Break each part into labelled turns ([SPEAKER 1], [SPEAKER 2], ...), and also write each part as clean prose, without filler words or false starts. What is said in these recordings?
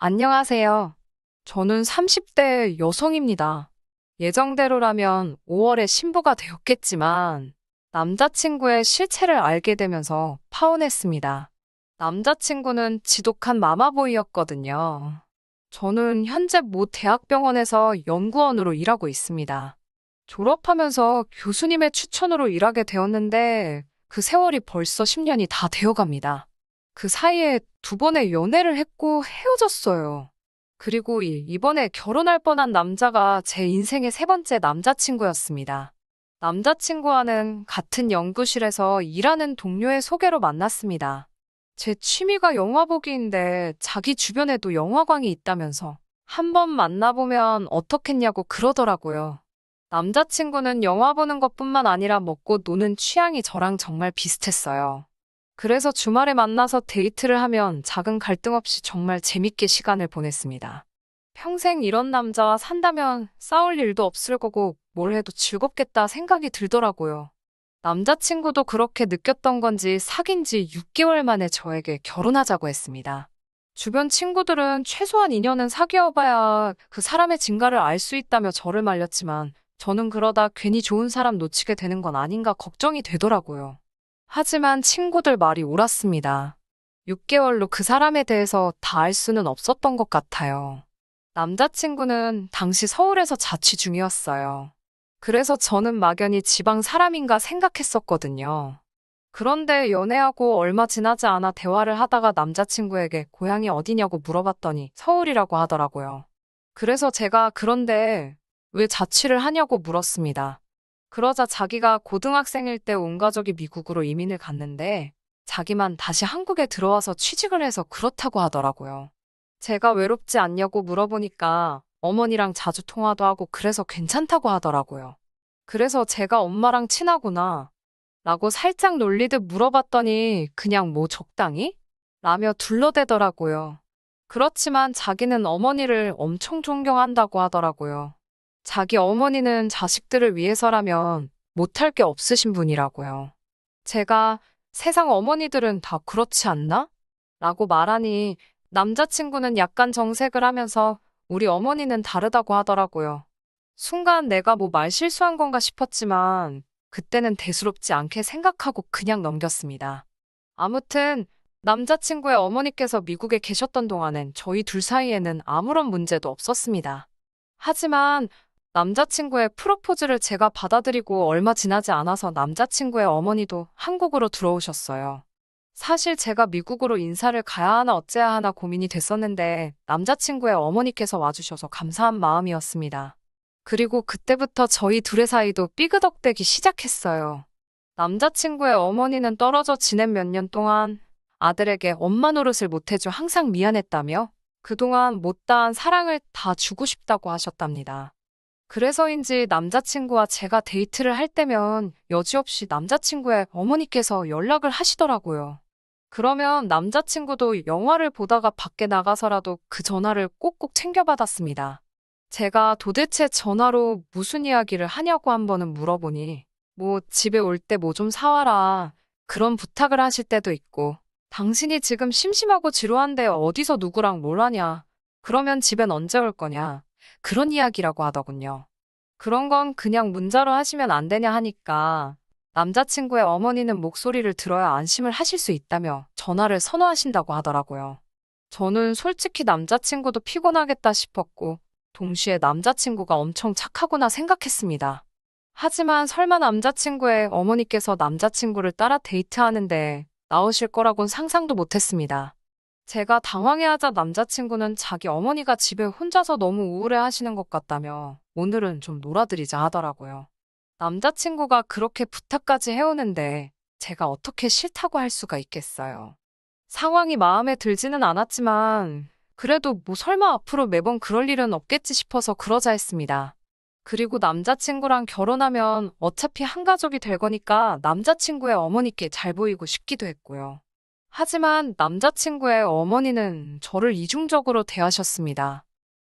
[SPEAKER 1] 안녕하세요. 저는 30대 여성입니다. 예정대로라면 5월에 신부가 되었겠지만 남자친구의 실체를 알게 되면서 파혼했습니다. 남자친구는 지독한 마마보이였거든요. 저는 현재 모 대학병원에서 연구원으로 일하고 있습니다. 졸업하면서 교수님의 추천으로 일하게 되었는데 그 세월이 벌써 10년이 다 되어갑니다. 그 사이에 두 번의 연애를 했고 헤어졌어요. 그리고 이번에 결혼할 뻔한 남자가 제 인생의 세 번째 남자친구였습니다. 남자친구와는 같은 연구실에서 일하는 동료의 소개로 만났습니다. 제 취미가 영화 보기인데 자기 주변에도 영화관이 있다면서 한 번 만나보면 어떻겠냐고 그러더라고요. 남자친구는 영화 보는 것뿐만 아니라 먹고 노는 취향이 저랑 정말 비슷했어요. 그래서 주말에 만나서 데이트를 하면 작은 갈등 없이 정말 재밌게 시간을 보냈습니다. 평생 이런 남자와 산다면 싸울 일도 없을 거고 뭘 해도 즐겁겠다 생각이 들더라고요. 남자친구도 그렇게 느꼈던 건지 사귄 지 6개월 만에 저에게 결혼하자고 했습니다. 주변 친구들은 최소한 2년은 사귀어봐야 그 사람의 진가를 알 수 있다며 저를 말렸지만 저는 그러다 괜히 좋은 사람 놓치게 되는 건 아닌가 걱정이 되더라고요. 하지만 친구들 말이 옳았습니다. 6개월로 그 사람에 대해서 다 알 수는 없었던 것 같아요. 남자친구는 당시 서울에서 자취 중이었어요. 그래서 저는 막연히 지방 사람인가 생각했었거든요. 그런데 연애하고 얼마 지나지 않아 대화를 하다가 남자친구에게 고향이 어디냐고 물어봤더니 서울이라고 하더라고요. 그래서 제가 그런데 왜 자취를 하냐고 물었습니다. 그러자 자기가 고등학생일 때 온 가족이 미국으로 이민을 갔는데 자기만 다시 한국에 들어와서 취직을 해서 그렇다고 하더라고요. 제가 외롭지 않냐고 물어보니까 어머니랑 자주 통화도 하고 그래서 괜찮다고 하더라고요. 그래서 제가 엄마랑 친하구나 라고 살짝 놀리듯 물어봤더니 그냥 뭐 적당히? 라며 둘러대더라고요. 그렇지만 자기는 어머니를 엄청 존경한다고 하더라고요. 자기 어머니는 자식들을 위해서라면 못할 게 없으신 분이라고요. 제가 세상 어머니들은 다 그렇지 않나? 라고 말하니 남자친구는 약간 정색을 하면서 우리 어머니는 다르다고 하더라고요. 순간 내가 뭐 말 실수한 건가 싶었지만 그때는 대수롭지 않게 생각하고 그냥 넘겼습니다. 아무튼 남자친구의 어머니께서 미국에 계셨던 동안엔 저희 둘 사이에는 아무런 문제도 없었습니다. 하지만 남자친구의 프로포즈를 제가 받아들이고 얼마 지나지 않아서 남자친구의 어머니도 한국으로 들어오셨어요. 사실 제가 미국으로 인사를 가야 하나 어째야 하나 고민이 됐었는데 남자친구의 어머니께서 와주셔서 감사한 마음이었습니다. 그리고 그때부터 저희 둘의 사이도 삐그덕대기 시작했어요. 남자친구의 어머니는 떨어져 지낸 몇 년 동안 아들에게 엄마 노릇을 못해줘 항상 미안했다며 그동안 못다한 사랑을 다 주고 싶다고 하셨답니다. 그래서인지 남자친구와 제가 데이트를 할 때면 여지없이 남자친구의 어머니께서 연락을 하시더라고요. 그러면 남자친구도 영화를 보다가 밖에 나가서라도 그 전화를 꼭꼭 챙겨받았습니다. 제가 도대체 전화로 무슨 이야기를 하냐고 한 번은 물어보니 뭐 집에 올 때 뭐 좀 사와라 그런 부탁을 하실 때도 있고 당신이 지금 심심하고 지루한데 어디서 누구랑 뭘 하냐 그러면 집엔 언제 올 거냐 그런 이야기라고 하더군요. 그런 건 그냥 문자로 하시면 안 되냐 하니까 남자친구의 어머니는 목소리를 들어야 안심을 하실 수 있다며 전화를 선호하신다고 하더라고요. 저는 솔직히 남자친구도 피곤하겠다 싶었고 동시에 남자친구가 엄청 착하구나 생각했습니다. 하지만 설마 남자친구의 어머니께서 남자친구를 따라 데이트하는데 나오실 거라곤 상상도 못했습니다. 제가 당황해하자 남자친구는 자기 어머니가 집에 혼자서 너무 우울해 하시는 것 같다며 오늘은 좀 놀아드리자 하더라고요. 남자친구가 그렇게 부탁까지 해오는데 제가 어떻게 싫다고 할 수가 있겠어요. 상황이 마음에 들지는 않았지만 그래도 뭐 설마 앞으로 매번 그럴 일은 없겠지 싶어서 그러자 했습니다. 그리고 남자친구랑 결혼하면 어차피 한 가족이 될 거니까 남자친구의 어머니께 잘 보이고 싶기도 했고요. 하지만 남자친구의 어머니는 저를 이중적으로 대하셨습니다.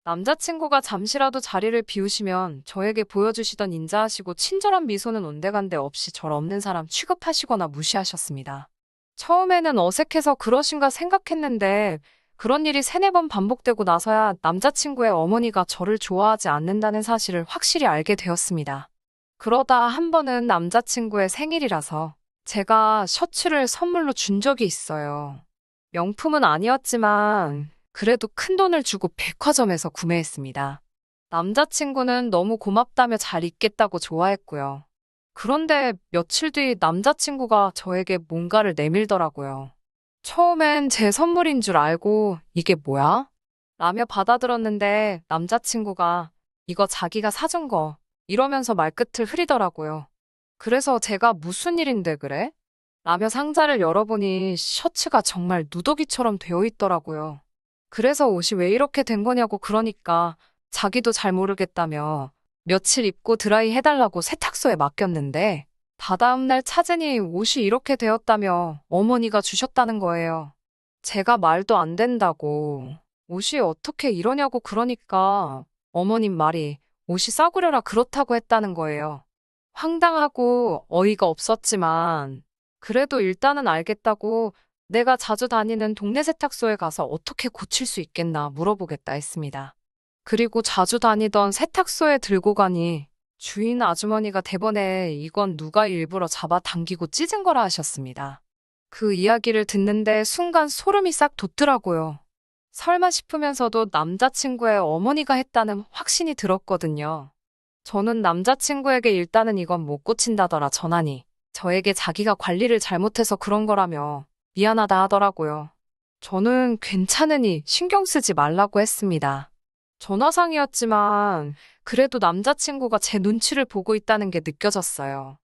[SPEAKER 1] 남자친구가 잠시라도 자리를 비우시면 저에게 보여주시던 인자하시고 친절한 미소는 온데간데 없이 절 없는 사람 취급하시거나 무시하셨습니다. 처음에는 어색해서 그러신가 생각했는데 그런 일이 세네 번 반복되고 나서야 남자친구의 어머니가 저를 좋아하지 않는다는 사실을 확실히 알게 되었습니다. 그러다 한 번은 남자친구의 생일이라서 제가 셔츠를 선물로 준 적이 있어요. 명품은 아니었지만 그래도 큰 돈을 주고 백화점에서 구매했습니다. 남자친구는 너무 고맙다며 잘 입겠다고 좋아했고요. 그런데 며칠 뒤 남자친구가 저에게 뭔가를 내밀더라고요. 처음엔 제 선물인 줄 알고 이게 뭐야? 라며 받아들었는데 남자친구가 이거 자기가 사준 거 이러면서 말끝을 흐리더라고요. 그래서 제가 무슨 일인데 그래? 라며 상자를 열어보니 셔츠가 정말 누더기처럼 되어 있더라고요. 그래서 옷이 왜 이렇게 된 거냐고 그러니까 자기도 잘 모르겠다며 며칠 입고 드라이 해달라고 세탁소에 맡겼는데 다다음 날 찾으니 옷이 이렇게 되었다며 어머니가 주셨다는 거예요. 제가 말도 안 된다고 옷이 어떻게 이러냐고 그러니까 어머님 말이 옷이 싸구려라 그렇다고 했다는 거예요. 황당하고 어이가 없었지만 그래도 일단은 알겠다고 내가 자주 다니는 동네 세탁소에 가서 어떻게 고칠 수 있겠나 물어보겠다 했습니다. 그리고 자주 다니던 세탁소에 들고 가니 주인 아주머니가 대번에 이건 누가 일부러 잡아당기고 찢은 거라 하셨습니다. 그 이야기를 듣는데 순간 소름이 싹 돋더라고요. 설마 싶으면서도 남자친구의 어머니가 했다는 확신이 들었거든요. 저는 남자친구에게 일단은 이건 못 고친다더라 전하니 저에게 자기가 관리를 잘못해서 그런 거라며 미안하다 하더라고요. 저는 괜찮으니 신경 쓰지 말라고 했습니다. 전화상이었지만 그래도 남자친구가 제 눈치를 보고 있다는 게 느껴졌어요.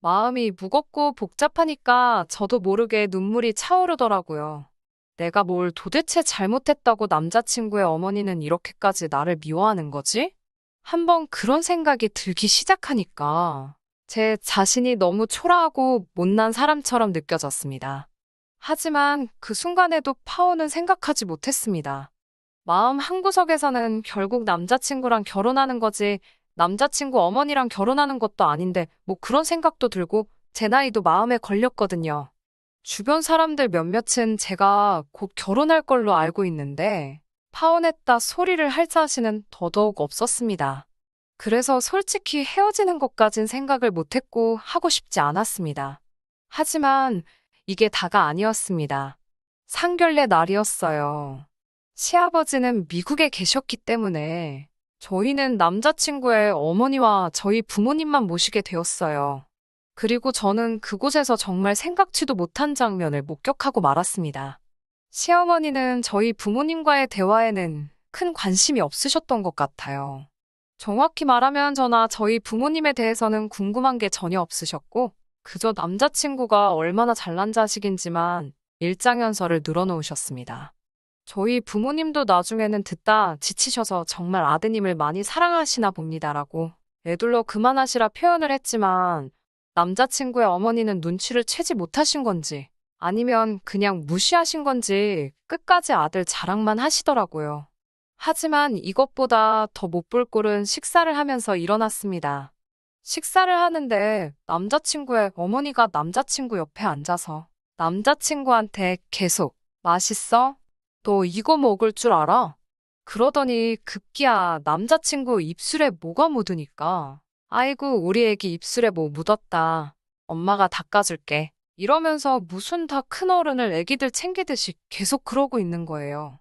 [SPEAKER 1] 마음이 무겁고 복잡하니까 저도 모르게 눈물이 차오르더라고요. 내가 뭘 도대체 잘못했다고 남자친구의 어머니는 이렇게까지 나를 미워하는 거지? 한번 그런 생각이 들기 시작하니까 제 자신이 너무 초라하고 못난 사람처럼 느껴졌습니다. 하지만 그 순간에도 파오는 생각하지 못했습니다. 마음 한구석에서는 결국 남자친구랑 결혼하는 거지 남자친구 어머니랑 결혼하는 것도 아닌데 뭐 그런 생각도 들고 제 나이도 마음에 걸렸거든요. 주변 사람들 몇몇은 제가 곧 결혼할 걸로 알고 있는데 파혼했다 소리를 할 자신은 더더욱 없었습니다. 그래서 솔직히 헤어지는 것까진 생각을 못했고 하고 싶지 않았습니다. 하지만 이게 다가 아니었습니다. 상견례 날이었어요. 시아버지는 미국에 계셨기 때문에 저희는 남자친구의 어머니와 저희 부모님만 모시게 되었어요. 그리고 저는 그곳에서 정말 생각지도 못한 장면을 목격하고 말았습니다. 시어머니는 저희 부모님과의 대화에는 큰 관심이 없으셨던 것 같아요. 정확히 말하면 저나 저희 부모님에 대해서는 궁금한 게 전혀 없으셨고, 그저 남자친구가 얼마나 잘난 자식인지만 일장연설을 늘어놓으셨습니다. 저희 부모님도 나중에는 듣다 지치셔서 정말 아드님을 많이 사랑하시나 봅니다라고 애둘러 그만하시라 표현을 했지만 남자친구의 어머니는 눈치를 채지 못하신 건지 아니면 그냥 무시하신 건지 끝까지 아들 자랑만 하시더라고요. 하지만 이것보다 더 못 볼 꼴은 식사를 하면서 일어났습니다. 식사를 하는데 남자친구의 어머니가 남자친구 옆에 앉아서 남자친구한테 계속 맛있어? 너 이거 먹을 줄 알아? 그러더니 급기야 남자친구 입술에 뭐가 묻으니까 아이고 우리 애기 입술에 뭐 묻었다. 엄마가 닦아줄게. 이러면서 무슨 다 큰 어른을 애기들 챙기듯이 계속 그러고 있는 거예요.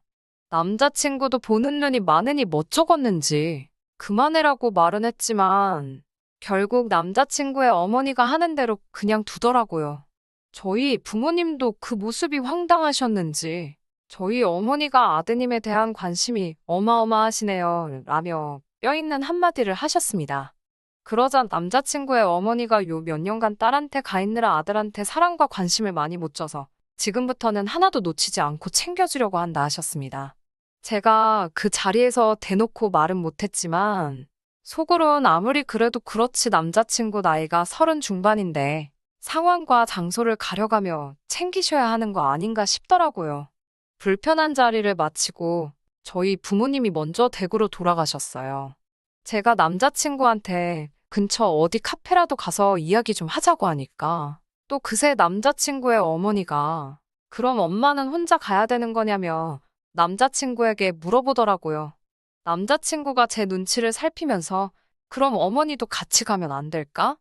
[SPEAKER 1] 남자친구도 보는 눈이 많으니 멋쩍었는지 그만해라고 말은 했지만 결국 남자친구의 어머니가 하는 대로 그냥 두더라고요. 저희 부모님도 그 모습이 황당하셨는지 저희 어머니가 아드님에 대한 관심이 어마어마하시네요 라며 뼈있는 한마디를 하셨습니다. 그러자 남자친구의 어머니가 요 몇 년간 딸한테 가 있느라 아들한테 사랑과 관심을 많이 못 줘서 지금부터는 하나도 놓치지 않고 챙겨주려고 한다 하셨습니다. 제가 그 자리에서 대놓고 말은 못했지만 속으론 아무리 그래도 그렇지 남자친구 나이가 30 중반인데 상황과 장소를 가려가며 챙기셔야 하는 거 아닌가 싶더라고요. 불편한 자리를 마치고 저희 부모님이 먼저 댁으로 돌아가셨어요. 제가 남자친구한테 근처 어디 카페라도 가서 이야기 좀 하자고 하니까 또 그새 남자친구의 어머니가 그럼 엄마는 혼자 가야 되는 거냐며 남자친구에게 물어보더라고요. 남자친구가 제 눈치를 살피면서 그럼 어머니도 같이 가면 안 될까?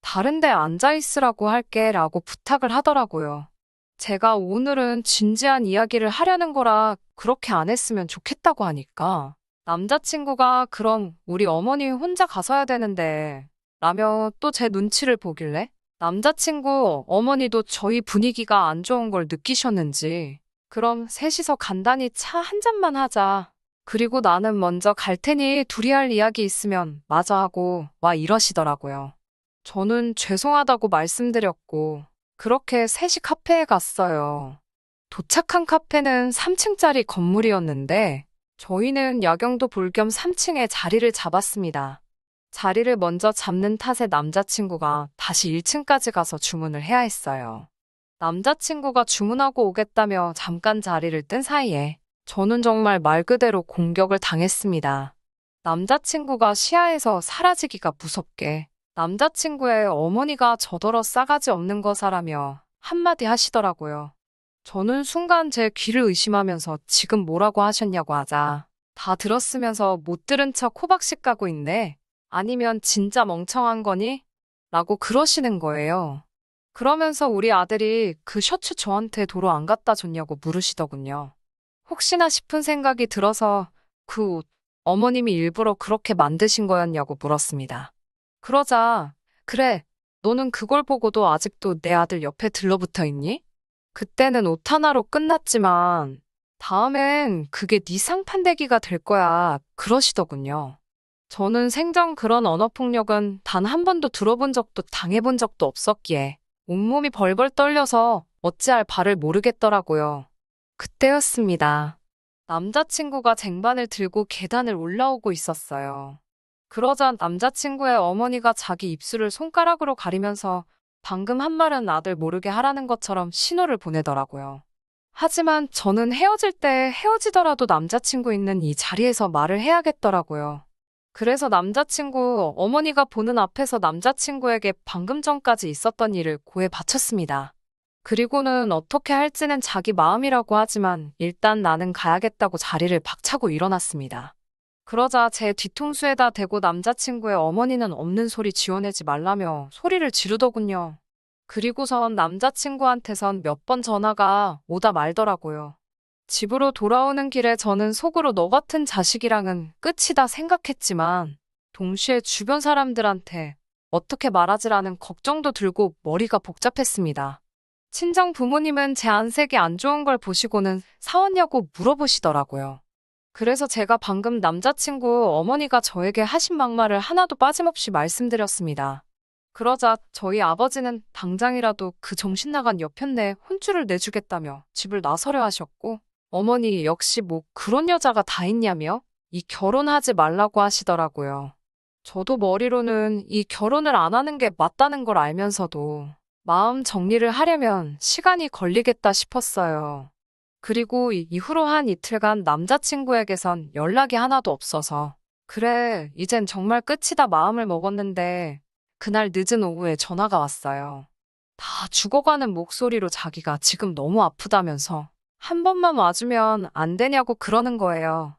[SPEAKER 1] 다른 데 앉아 있으라고 할게 라고 부탁을 하더라고요. 제가 오늘은 진지한 이야기를 하려는 거라 그렇게 안 했으면 좋겠다고 하니까 남자친구가 그럼 우리 어머니 혼자 가서야 되는데 라며 또 제 눈치를 보길래 남자친구 어머니도 저희 분위기가 안 좋은 걸 느끼셨는지 그럼 셋이서 간단히 차 한 잔만 하자. 그리고 나는 먼저 갈 테니 둘이 할 이야기 있으면 마저 하고 와 이러시더라고요. 저는 죄송하다고 말씀드렸고 그렇게 셋이 카페에 갔어요. 도착한 카페는 3층짜리 건물이었는데 저희는 야경도 볼 겸 3층에 자리를 잡았습니다. 자리를 먼저 잡는 탓에 남자친구가 다시 1층까지 가서 주문을 해야 했어요. 남자친구가 주문하고 오겠다며 잠깐 자리를 뜬 사이에 저는 정말 말 그대로 공격을 당했습니다. 남자친구가 시야에서 사라지기가 무섭게 남자친구의 어머니가 저더러 싸가지 없는 거사라며 한마디 하시더라고요. 저는 순간 제 귀를 의심하면서 지금 뭐라고 하셨냐고 하자 다 들었으면서 못 들은 척 호박씨 까고 있네. 아니면 진짜 멍청한 거니? 라고 그러시는 거예요. 그러면서 우리 아들이 그 셔츠 저한테 도로 안 갖다 줬냐고 물으시더군요. 혹시나 싶은 생각이 들어서 그 옷, 어머님이 일부러 그렇게 만드신 거였냐고 물었습니다. 그러자, 그래, 너는 그걸 보고도 아직도 내 아들 옆에 들러붙어 있니? 그때는 옷 하나로 끝났지만, 다음엔 그게 네 상판대기가 될 거야. 그러시더군요. 저는 생전 그런 언어폭력은 단 한 번도 들어본 적도 당해본 적도 없었기에, 온몸이 벌벌 떨려서 어찌할 바를 모르겠더라고요. 그때였습니다. 남자친구가 쟁반을 들고 계단을 올라오고 있었어요. 그러자 남자친구의 어머니가 자기 입술을 손가락으로 가리면서 방금 한 말은 아들 모르게 하라는 것처럼 신호를 보내더라고요. 하지만 저는 헤어질 때 헤어지더라도 남자친구 있는 이 자리에서 말을 해야겠더라고요. 그래서 남자친구 어머니가 보는 앞에서 남자친구에게 방금 전까지 있었던 일을 고해 바쳤습니다. 그리고는 어떻게 할지는 자기 마음이라고 하지만 일단 나는 가야겠다고 자리를 박차고 일어났습니다. 그러자 제 뒤통수에다 대고 남자친구의 어머니는 없는 소리 지어내지 말라며 소리를 지르더군요. 그리고선 남자친구한테선 몇 번 전화가 오다 말더라고요. 집으로 돌아오는 길에 저는 속으로 너 같은 자식이랑은 끝이다 생각했지만 동시에 주변 사람들한테 어떻게 말하지라는 걱정도 들고 머리가 복잡했습니다. 친정 부모님은 제 안색이 안 좋은 걸 보시고는 사왔냐고 물어보시더라고요. 그래서 제가 방금 남자친구 어머니가 저에게 하신 막말을 하나도 빠짐없이 말씀드렸습니다. 그러자 저희 아버지는 당장이라도 그 정신 나간 여편네에 혼쭐을 내주겠다며 집을 나서려 하셨고 어머니 역시 뭐 그런 여자가 다 있냐며 이 결혼하지 말라고 하시더라고요. 저도 머리로는 이 결혼을 안 하는 게 맞다는 걸 알면서도 마음 정리를 하려면 시간이 걸리겠다 싶었어요. 그리고 이후로 한 이틀간 남자친구에게선 연락이 하나도 없어서 그래, 이젠 정말 끝이다 마음을 먹었는데 그날 늦은 오후에 전화가 왔어요. 다 죽어가는 목소리로 자기가 지금 너무 아프다면서 한 번만 와주면 안 되냐고 그러는 거예요.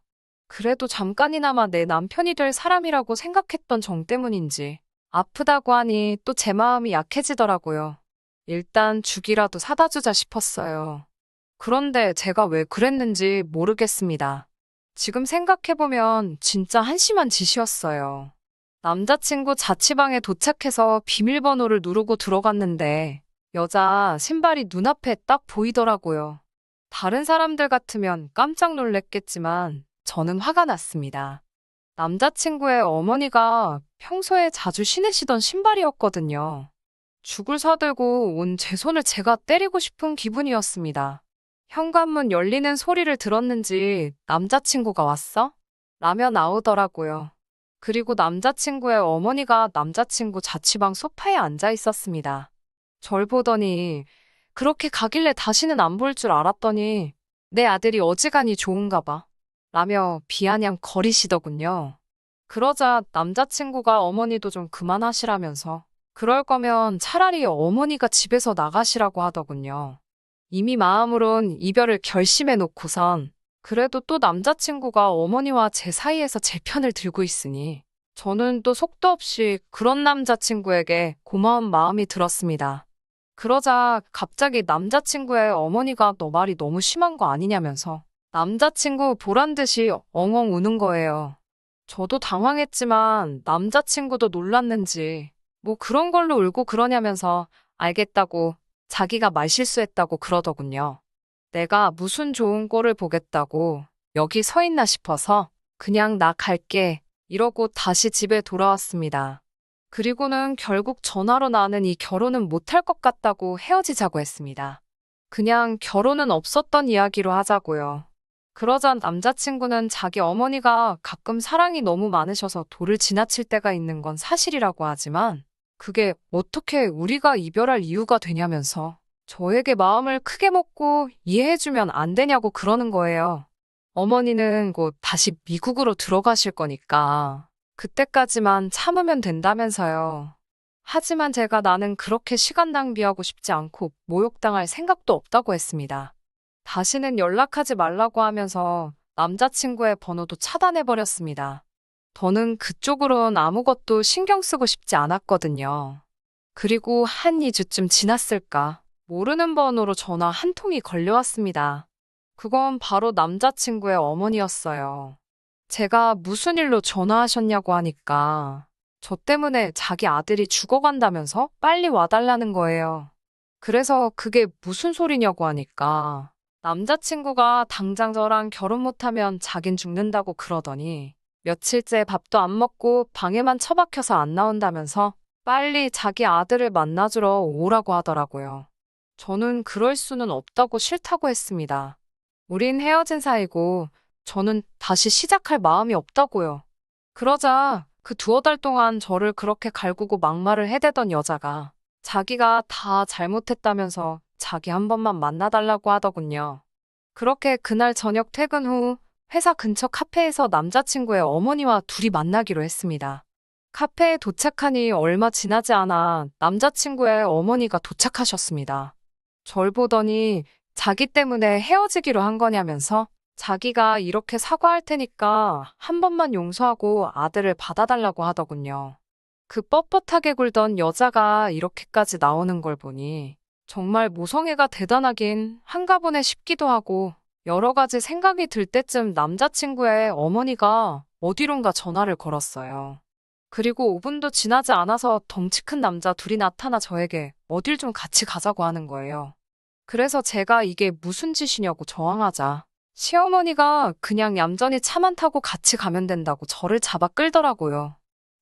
[SPEAKER 1] 그래도 잠깐이나마 내 남편이 될 사람이라고 생각했던 정 때문인지 아프다고 하니 또 제 마음이 약해지더라고요. 일단 죽이라도 사다 주자 싶었어요. 그런데 제가 왜 그랬는지 모르겠습니다. 지금 생각해보면 진짜 한심한 짓이었어요. 남자친구 자취방에 도착해서 비밀번호를 누르고 들어갔는데 여자 신발이 눈앞에 딱 보이더라고요. 다른 사람들 같으면 깜짝 놀랬겠지만 저는 화가 났습니다. 남자친구의 어머니가 평소에 자주 신으시던 신발이었거든요. 죽을 사들고 온 제 손을 제가 때리고 싶은 기분이었습니다. 현관문 열리는 소리를 들었는지 남자친구가 왔어? 라며 나오더라고요. 그리고 남자친구의 어머니가 남자친구 자취방 소파에 앉아 있었습니다. 절 보더니 그렇게 가길래 다시는 안 볼 줄 알았더니 내 아들이 어지간히 좋은가 봐. 라며 비아냥 거리시더군요. 그러자 남자친구가 어머니도 좀 그만하시라면서 그럴 거면 차라리 어머니가 집에서 나가시라고 하더군요. 이미 마음으론 이별을 결심해 놓고선 그래도 또 남자친구가 어머니와 제 사이에서 제 편을 들고 있으니 저는 또 속도 없이 그런 남자친구에게 고마운 마음이 들었습니다. 그러자 갑자기 남자친구의 어머니가 너 말이 너무 심한 거 아니냐면서 남자친구 보란 듯이 엉엉 우는 거예요. 저도 당황했지만 남자친구도 놀랐는지 뭐 그런 걸로 울고 그러냐면서 알겠다고 자기가 말실수했다고 그러더군요. 내가 무슨 좋은 꼴을 보겠다고 여기 서 있나 싶어서 그냥 나 갈게 이러고 다시 집에 돌아왔습니다. 그리고는 결국 전화로 나는 이 결혼은 못할 것 같다고 헤어지자고 했습니다. 그냥 결혼은 없었던 이야기로 하자고요. 그러자 남자친구는 자기 어머니가 가끔 사랑이 너무 많으셔서 도를 지나칠 때가 있는 건 사실이라고 하지만 그게 어떻게 우리가 이별할 이유가 되냐면서 저에게 마음을 크게 먹고 이해해주면 안 되냐고 그러는 거예요. 어머니는 곧 다시 미국으로 들어가실 거니까 그때까지만 참으면 된다면서요. 하지만 제가 나는 그렇게 시간 낭비하고 싶지 않고 모욕당할 생각도 없다고 했습니다. 다시는 연락하지 말라고 하면서 남자친구의 번호도 차단해버렸습니다. 저는 그쪽으론 아무것도 신경 쓰고 싶지 않았거든요. 그리고 한 2주쯤 지났을까 모르는 번호로 전화 한 통이 걸려왔습니다. 그건 바로 남자친구의 어머니였어요. 제가 무슨 일로 전화하셨냐고 하니까 저 때문에 자기 아들이 죽어간다면서 빨리 와달라는 거예요. 그래서 그게 무슨 소리냐고 하니까 남자친구가 당장 저랑 결혼 못하면 자긴 죽는다고 그러더니 며칠째 밥도 안 먹고 방에만 처박혀서 안 나온다면서 빨리 자기 아들을 만나주러 오라고 하더라고요. 저는 그럴 수는 없다고 싫다고 했습니다. 우린 헤어진 사이고 저는 다시 시작할 마음이 없다고요. 그러자 그 두어 달 동안 저를 그렇게 갈구고 막말을 해대던 여자가 자기가 다 잘못했다면서 자기 한 번만 만나달라고 하더군요. 그렇게 그날 저녁 퇴근 후 회사 근처 카페에서 남자친구의 어머니와 둘이 만나기로 했습니다. 카페에 도착하니 얼마 지나지 않아 남자친구의 어머니가 도착하셨습니다. 절 보더니 자기 때문에 헤어지기로 한 거냐면서 자기가 이렇게 사과할 테니까 한 번만 용서하고 아들을 받아달라고 하더군요. 그 뻣뻣하게 굴던 여자가 이렇게까지 나오는 걸 보니 정말 모성애가 대단하긴 한가 보네 싶기도 하고 여러 가지 생각이 들 때쯤 남자친구의 어머니가 어디론가 전화를 걸었어요. 그리고 5분도 지나지 않아서 덩치 큰 남자 둘이 나타나 저에게 어딜 좀 같이 가자고 하는 거예요. 그래서 제가 이게 무슨 짓이냐고 저항하자 시어머니가 그냥 얌전히 차만 타고 같이 가면 된다고 저를 잡아 끌더라고요.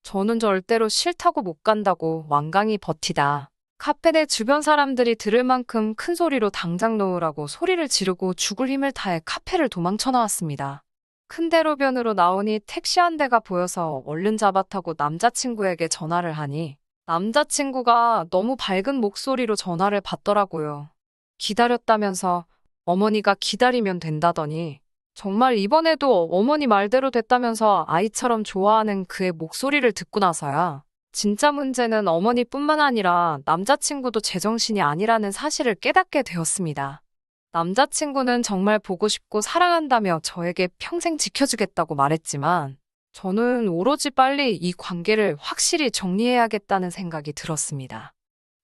[SPEAKER 1] 저는 절대로 싫다고 못 간다고 완강히 버티다 카페 내 주변 사람들이 들을 만큼 큰 소리로 당장 놓으라고 소리를 지르고 죽을 힘을 다해 카페를 도망쳐 나왔습니다. 큰 대로변으로 나오니 택시 한 대가 보여서 얼른 잡아 타고 남자친구에게 전화를 하니 남자친구가 너무 밝은 목소리로 전화를 받더라고요. 기다렸다면서 어머니가 기다리면 된다더니 정말 이번에도 어머니 말대로 됐다면서 아이처럼 좋아하는 그의 목소리를 듣고 나서야 진짜 문제는 어머니뿐만 아니라 남자친구도 제정신이 아니라는 사실을 깨닫게 되었습니다. 남자친구는 정말 보고 싶고 사랑한다며 저에게 평생 지켜주겠다고 말했지만 저는 오로지 빨리 이 관계를 확실히 정리해야겠다는 생각이 들었습니다.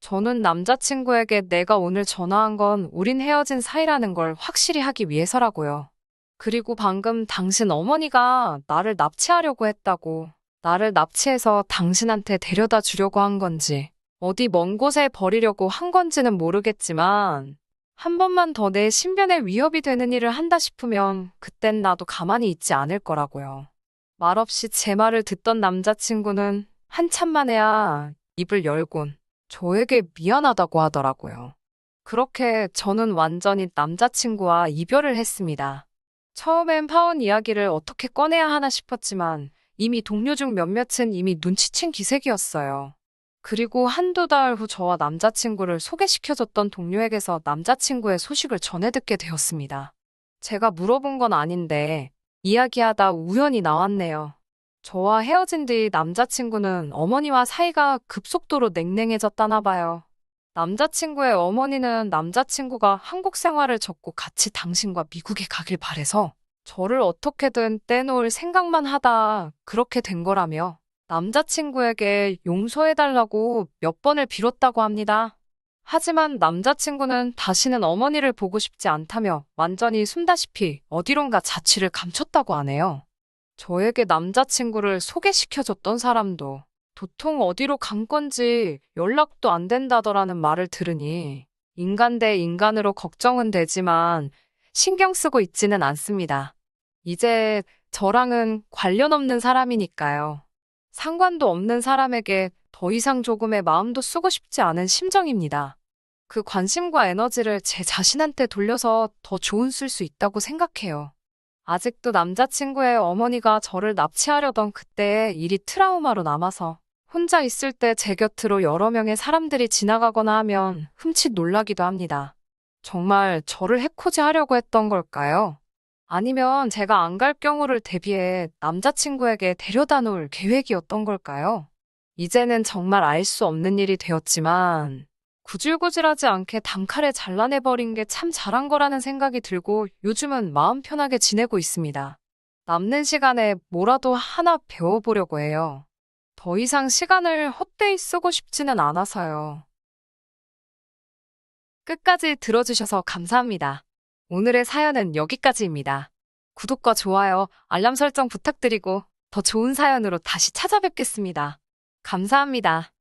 [SPEAKER 1] 저는 남자친구에게 내가 오늘 전화한 건 우린 헤어진 사이라는 걸 확실히 하기 위해서라고요. 그리고 방금 당신 어머니가 나를 납치하려고 했다고, 나를 납치해서 당신한테 데려다 주려고 한 건지, 어디 먼 곳에 버리려고 한 건지는 모르겠지만, 한 번만 더 내 신변에 위협이 되는 일을 한다 싶으면 그땐 나도 가만히 있지 않을 거라고요. 말없이 제 말을 듣던 남자친구는 한참 만에야 입을 열곤 저에게 미안하다고 하더라고요. 그렇게 저는 완전히 남자친구와 이별을 했습니다. 처음엔 파혼 이야기를 어떻게 꺼내야 하나 싶었지만 이미 동료 중 몇몇은 이미 눈치챈 기색이었어요. 그리고 한두 달 후 저와 남자친구를 소개시켜줬던 동료에게서 남자친구의 소식을 전해 듣게 되었습니다. 제가 물어본 건 아닌데 이야기하다 우연히 나왔네요. 저와 헤어진 뒤 남자친구는 어머니와 사이가 급속도로 냉랭해졌다나 봐요. 남자친구의 어머니는 남자친구가 한국 생활을 접고 같이 당신과 미국에 가길 바래서 저를 어떻게든 떼놓을 생각만 하다 그렇게 된 거라며 남자친구에게 용서해달라고 몇 번을 빌었다고 합니다. 하지만 남자친구는 다시는 어머니를 보고 싶지 않다며 완전히 숨다시피 어디론가 자취를 감췄다고 하네요. 저에게 남자친구를 소개시켜줬던 사람도 도통 어디로 간 건지 연락도 안 된다더라는 말을 들으니 인간 대 인간으로 걱정은 되지만 신경 쓰고 있지는 않습니다. 이제 저랑은 관련 없는 사람이니까요. 상관도 없는 사람에게 더 이상 조금의 마음도 쓰고 싶지 않은 심정입니다. 그 관심과 에너지를 제 자신한테 돌려서 더 좋은 쓸 수 있다고 생각해요. 아직도 남자친구의 어머니가 저를 납치하려던 그때의 일이 트라우마로 남아서 혼자 있을 때 제 곁으로 여러 명의 사람들이 지나가거나 하면 흠칫 놀라기도 합니다. 정말 저를 해코지 하려고 했던 걸까요? 아니면 제가 안 갈 경우를 대비해 남자친구에게 데려다 놓을 계획이었던 걸까요? 이제는 정말 알 수 없는 일이 되었지만 구질구질하지 않게 단칼에 잘라내버린 게 참 잘한 거라는 생각이 들고 요즘은 마음 편하게 지내고 있습니다. 남는 시간에 뭐라도 하나 배워보려고 해요. 더 이상 시간을 헛되이 쓰고 싶지는 않아서요. 끝까지 들어주셔서 감사합니다. 오늘의 사연은 여기까지입니다. 구독과 좋아요, 알람 설정 부탁드리고 더 좋은 사연으로 다시 찾아뵙겠습니다. 감사합니다.